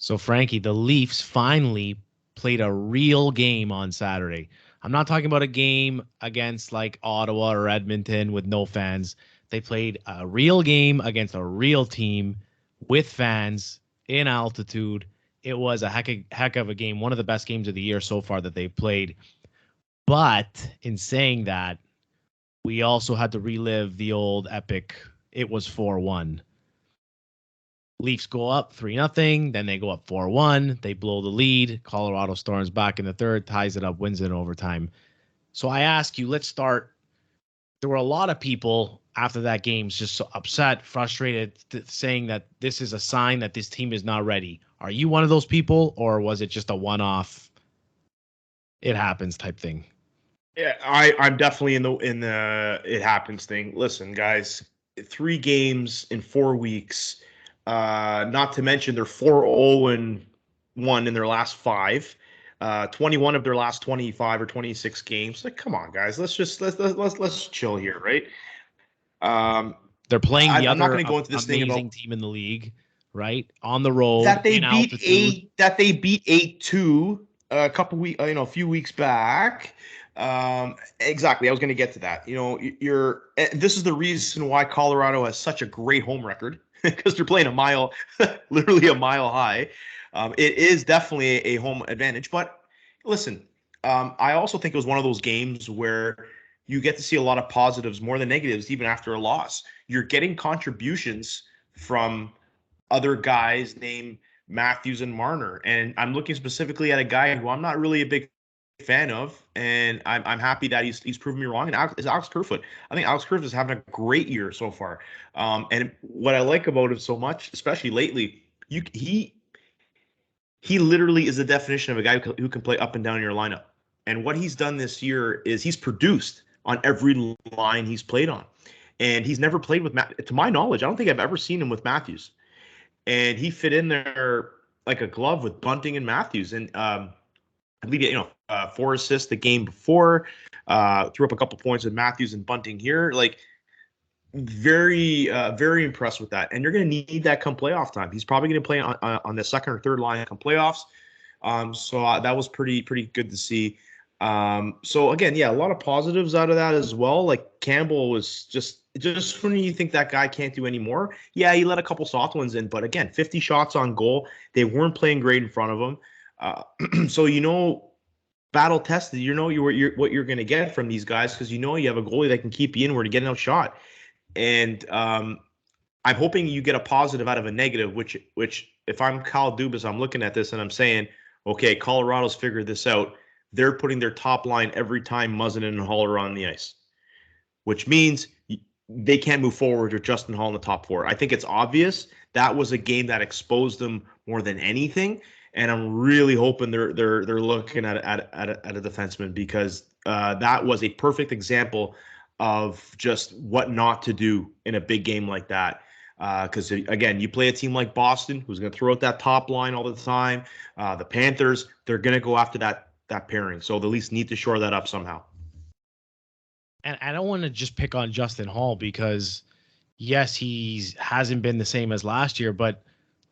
So, Frankie, the Leafs finally played a real game on Saturday. I'm not talking about a game against like Ottawa or Edmonton with no fans. They played a real game against a real team with fans in altitude. It was a heck of a game, one of the best games of the year so far that they've played. But in saying that, we also had to relive the old epic. It was 4-1. Leafs go up 3-0, then they go up 4-1. They blow the lead. Colorado storms back in the third, ties it up, wins it in overtime. So I ask you, let's start. There were a lot of people after that game just so upset, frustrated, saying that this is a sign that this team is not ready. Are you one of those people, or was it just a one-off, it happens type thing? Yeah, I'm definitely in the it happens thing. Listen, guys, 3 games in 4 weeks. Not to mention they're 4-0-1 in their last five. 21 of their last 25 or 26 games. Like, come on, guys, let's chill here, right? Um, They're playing the I'm not other going to go into this thing about amazing team in the league, right? On the road, that they in beat altitude. they beat 8-2 a few weeks back. Exactly. I was going to get to that. This is the reason why Colorado has such a great home record because they're playing a mile, literally a mile high. It is definitely a home advantage. But listen, I also think it was one of those games where you get to see a lot of positives more than negatives, even after a loss. You're getting contributions from other guys named Matthews and Marner. And I'm looking specifically at a guy who I'm not really a big fan of, and I'm happy that he's proven me wrong. And Alex Kerfoot. I think Alex Kerfoot is having a great year so far. And what I like about him so much, especially lately, he literally is the definition of a guy who can play up and down your lineup. And what he's done this year is he's produced on every line he's played on. And he's never played with Matt. To my knowledge, I don't think I've ever seen him with Matthews. And he fit in there like a glove with Bunting and Matthews. And I believe 4 assists the game before, threw up a couple points with Matthews and Bunting here. Like very impressed with that. And you're going to need that come playoff time. He's probably going to play on the second or third line come playoffs. So that was pretty good to see. So again, yeah, a lot of positives out of that as well. Like Campbell was just when you think that guy can't do any more. Yeah, he let a couple soft ones in, but again, 50 shots on goal. They weren't playing great in front of him. So battle tested. What you're going to get from these guys because you have a goalie that can keep you inward to get an outshot. And I'm hoping you get a positive out of a negative. Which if I'm Kyle Dubas, I'm looking at this and I'm saying, okay, Colorado's figured this out. They're putting their top line every time Muzzin and Hall are on the ice, which means they can't move forward with Justin Hall in the top four. I think it's obvious that was a game that exposed them more than anything, and I'm really hoping they're looking at a defenseman because that was a perfect example of just what not to do in a big game like that. Because again, you play a team like Boston, who's going to throw out that top line all the time. The Panthers, they're going to go after that pairing, so the Leafs need to shore that up somehow. And I don't want to just pick on Justin Hall because, yes, he hasn't been the same as last year, but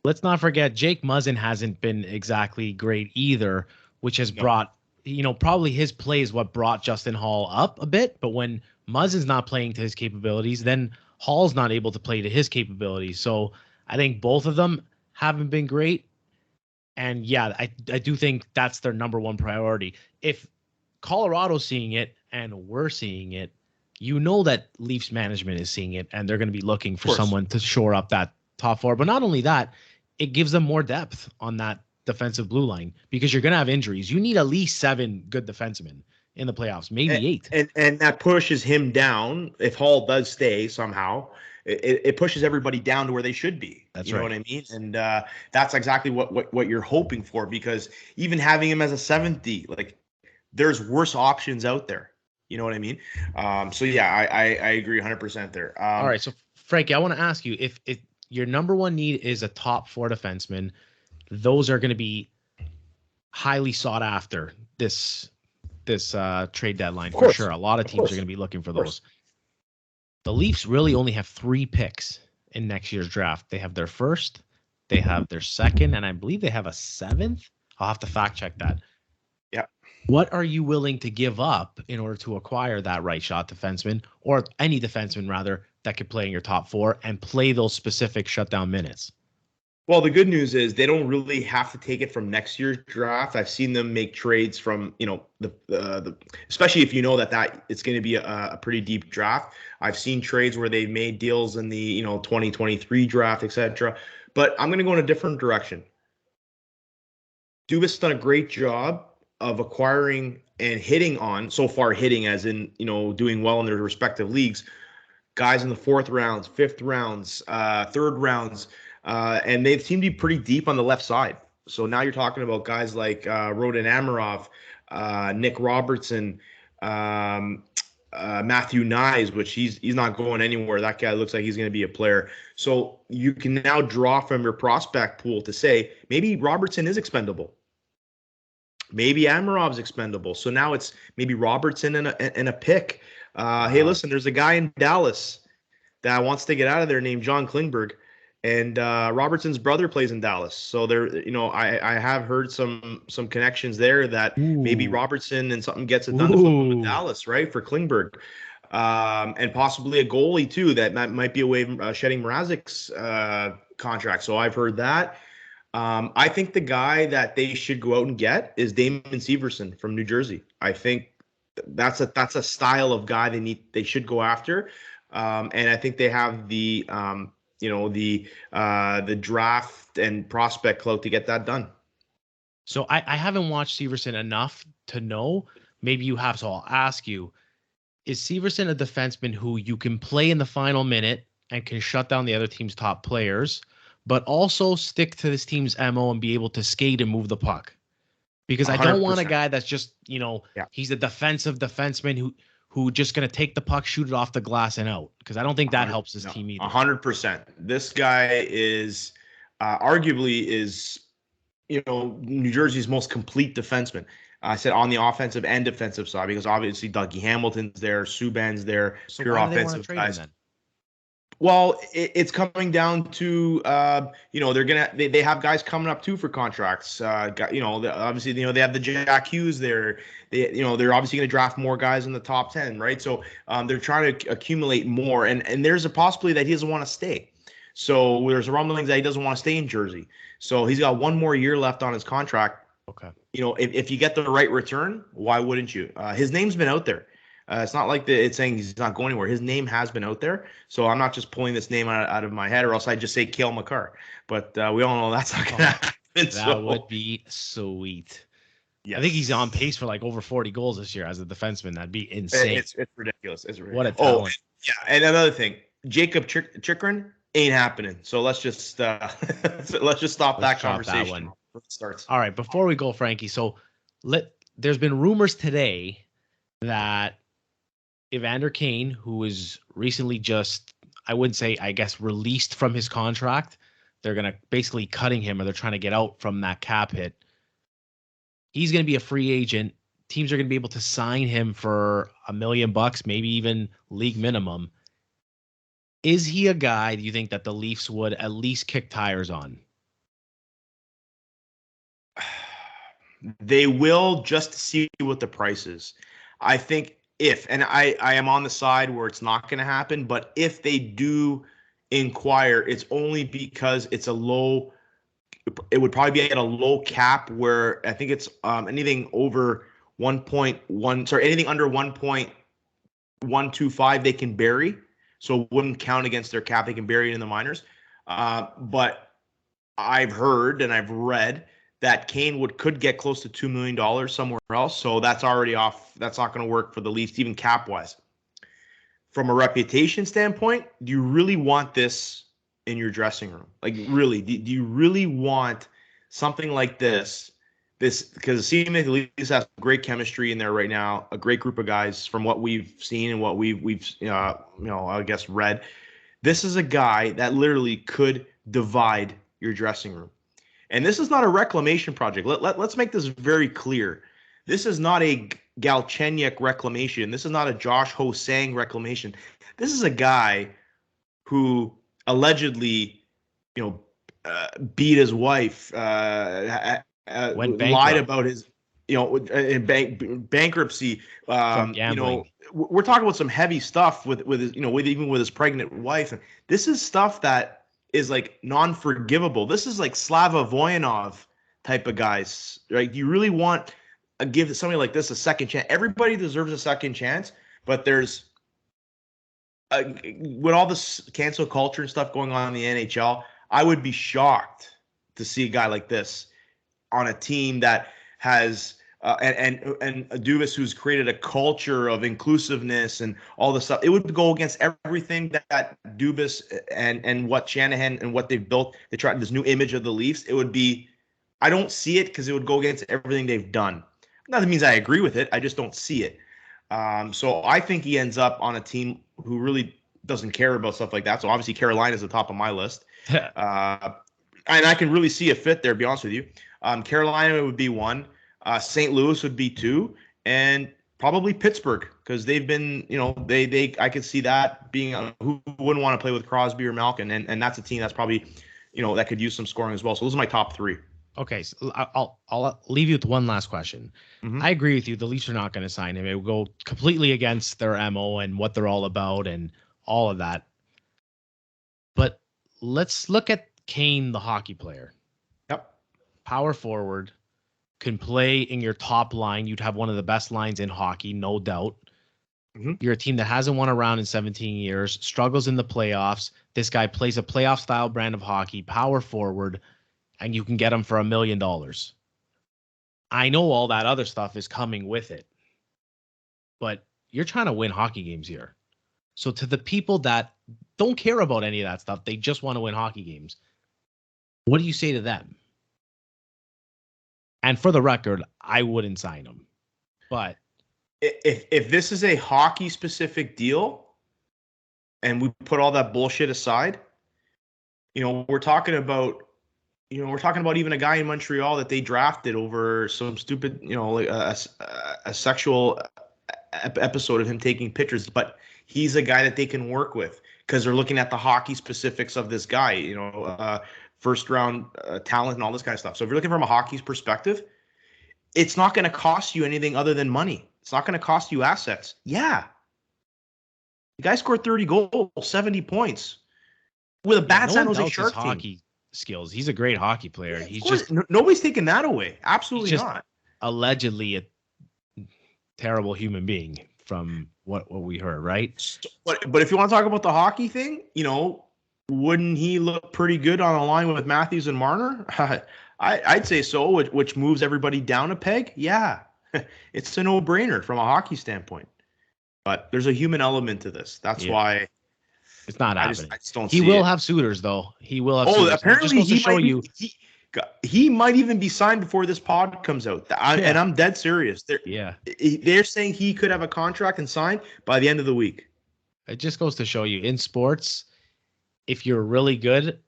let's not forget Jake Muzzin hasn't been exactly great either, which has brought, probably his play is what brought Justin Hall up a bit. But when Muzzin's not playing to his capabilities, then Hall's not able to play to his capabilities. So I think both of them haven't been great. And yeah, I do think that's their number one priority. If Colorado's seeing it and we're seeing it, that Leafs management is seeing it and they're going to be looking for someone to shore up that top four. But not only that, it gives them more depth on that defensive blue line because you're going to have injuries. You need at least 7 good defensemen in the playoffs, maybe 8. And that pushes him down. If Hall does stay somehow, it pushes everybody down to where they should be. That's right. Know what I mean? And that's exactly what you're hoping for because even having him as a 7th D, like there's worse options out there. You know what I mean? So yeah, I agree 100% there. All right. So Frankie, I want to ask you if your number one need is a top 4 defenseman, those are going to be highly sought after this trade deadline for sure. A lot of teams are going to be looking for those. The Leafs really only have 3 picks in next year's draft. They have their first, They have their second, and I believe they have a seventh. I'll have to fact check that. Yeah. What are you willing to give up in order to acquire that right shot defenseman, or any defenseman rather, that could play in your top four and play those specific shutdown minutes? Well, the good news is they don't really have to take it from next year's draft. I've seen them make trades from, the especially if you know that it's going to be a pretty deep draft. I've seen trades where they've made deals in the 2023 draft, etc. But I'm going to go in a different direction. Dubas has done a great job of acquiring and hitting on, so far hitting as in, doing well in their respective leagues, guys in the fourth rounds, fifth rounds, third rounds, and they seem to be pretty deep on the left side. So now you're talking about guys like Rodin Amarov, Nick Robertson, Matthew Nyes, which he's not going anywhere. That guy looks like he's going to be a player. So you can now draw from your prospect pool to say maybe Robertson is expendable. Maybe Amarov's expendable. So now it's maybe Robertson and a pick. Hey, listen, there's a guy in Dallas that wants to get out of there named John Klingberg, and Robertson's brother plays in Dallas. So there, I have heard some connections there that maybe Robertson and something gets it done to flip him to Dallas, right, for Klingberg. And possibly a goalie too that might be away from shedding Mrazek's contract. So I've heard that. I think the guy that they should go out and get is Damon Severson from New Jersey. I think that's a style of guy they should go after, and I think they have the draft and prospect clout to get that done. So I haven't watched Severson enough to know. Maybe you have, so I'll ask you: is Severson a defenseman who you can play in the final minute and can shut down the other team's top players, but also stick to this team's MO and be able to skate and move the puck? Because I don't want a guy that's just, he's a defensive defenseman who just going to take the puck, shoot it off the glass and out. Because I don't think that helps his team either. 100%. This guy is arguably New Jersey's most complete defenseman. I said on the offensive and defensive side, because obviously Dougie Hamilton's there, Subban's there, so pure why offensive do they guys. Him, then? Well, it's coming down to they have guys coming up too for contracts. Obviously they have the Jack Hughes there. They're obviously going to draft more guys in the top 10, right? So they're trying to accumulate more, and there's a possibility that he doesn't want to stay. So there's rumblings that he doesn't want to stay in Jersey. So he's got one more year left on his contract. Okay. If you get the right return, why wouldn't you? His name's been out there. It's not like it's saying he's not going anywhere. His name has been out there. So I'm not just pulling this name out of my head, or else I'd just say Cale Makar. But we all know that's not going to happen. That would be sweet. Yes. I think he's on pace for like over 40 goals this year as a defenseman. That'd be insane. It's ridiculous. It's ridiculous. What a talent. Yeah. And another thing, Jacob Chikrin ain't happening. So let's just stop that conversation. That one. It starts. All right. Before we go, Frankie, so there's been rumors today that Evander Kane, who is recently just, I wouldn't say, I guess, released from his contract. They're going to basically cutting him, or they're trying to get out from that cap hit. He's going to be a free agent. Teams are going to be able to sign him for $1 million, maybe even league minimum. Is he a guy, do you think, that the Leafs would at least kick tires on? They will, just to see what the price is. I think and I am on the side where it's not going to happen, but if they do inquire, it's only because it would probably be at a low cap where I think it's anything over 1.1, anything under 1.125 they can bury. So it wouldn't count against their cap. They can bury it in the minors. But I've heard and I've read that Kane could get close to $2 million somewhere else. So that's already off. That's not going to work for the Leafs, even cap-wise. From a reputation standpoint, do you really want this in your dressing room? Like, really, do you really want something like this? Because it seems like the Leafs have great chemistry in there right now, a great group of guys from what we've seen and what we've I guess read. This is a guy that literally could divide your dressing room. And this is not a reclamation project. Let's make this very clear. This is not a Galchenyuk reclamation. This is not a Josh Ho-Sang reclamation. This is a guy who allegedly, beat his wife, Went lied bankrupt about his, in bankruptcy. from gambling. We're talking about some heavy stuff with his, even with his pregnant wife. And this is stuff that is like non-forgivable. This is like Slava Voyanov type of guys, right? You really want to give somebody like this a second chance. Everybody deserves a second chance, but there's with all this cancel culture and stuff going on in the NHL, I would be shocked to see a guy like this on a team that has and Dubas, who's created a culture of inclusiveness and all this stuff. It would go against everything that Dubas and what Shanahan and what they've built. They tried this new image of the Leafs. It would be, I don't see it because it would go against everything they've done. That means I agree with it. I just don't see it. So I think he ends up on a team who really doesn't care about stuff like that. So obviously Carolina is the top of my list. And I can really see a fit there, to be honest with you. Carolina would be one. St. Louis would be two. And probably Pittsburgh, because they've been, I could see that being who wouldn't want to play with Crosby or Malkin. And that's a team that's probably, that could use some scoring as well. So those are my top three. Okay, so I'll leave you with one last question. Mm-hmm. I agree with you. The Leafs are not going to sign him. It will go completely against their MO and what they're all about and all of that. But let's look at Kane, the hockey player. Yep. Power forward, can play in your top line. You'd have one of the best lines in hockey, no doubt. Mm-hmm. You're a team that hasn't won a round in 17 years, struggles in the playoffs. This guy plays a playoff style brand of hockey, power forward, and you can get him for $1 million. I know all that other stuff is coming with it, but you're trying to win hockey games here. So to the people that don't care about any of that stuff, they just want to win hockey games, what do you say to them? And for the record, I wouldn't sign him. But if this is a hockey specific deal and we put all that bullshit aside, we're talking about even a guy in Montreal that they drafted over some stupid, like a sexual episode of him taking pictures. But he's a guy that they can work with because they're looking at the hockey specifics of this guy, first round talent and all this kind of stuff. So if you're looking from a hockey's perspective, it's not going to cost you anything other than money. It's not going to cost you assets. Yeah. The guy scored 30 goals, 70 points with a bad San Jose Shark team. Hockey skills. He's a great hockey player. Yeah, he's just nobody's taking that away. Absolutely not. Allegedly a terrible human being from what we heard, right? But if you want to talk about the hockey thing, wouldn't he look pretty good on a line with Matthews and Marner? I'd say so, which moves everybody down a peg. Yeah, it's a no-brainer from a hockey standpoint. But there's a human element to this. That's why. It's not happening. I just don't he see will it. have suitors, though. He will have suitors. Apparently he might even be signed before this pod comes out. And I'm dead serious. They're saying he could have a contract and sign by the end of the week. It just goes to show you, in sports, if you're really good,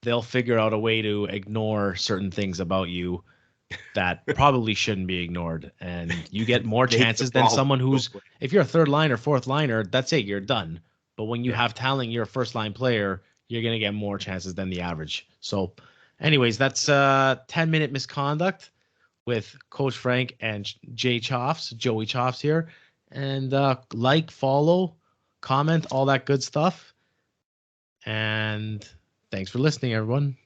they'll figure out a way to ignore certain things about you that probably shouldn't be ignored. And you get more chances than someone who's, if you're a third liner, fourth liner, that's it, you're done. But when you have talent, you're a first-line player, you're going to get more chances than the average. So, anyways, that's 10-minute misconduct with Coach Frank and Joey Choffs here. And follow, comment, all that good stuff. And thanks for listening, everyone.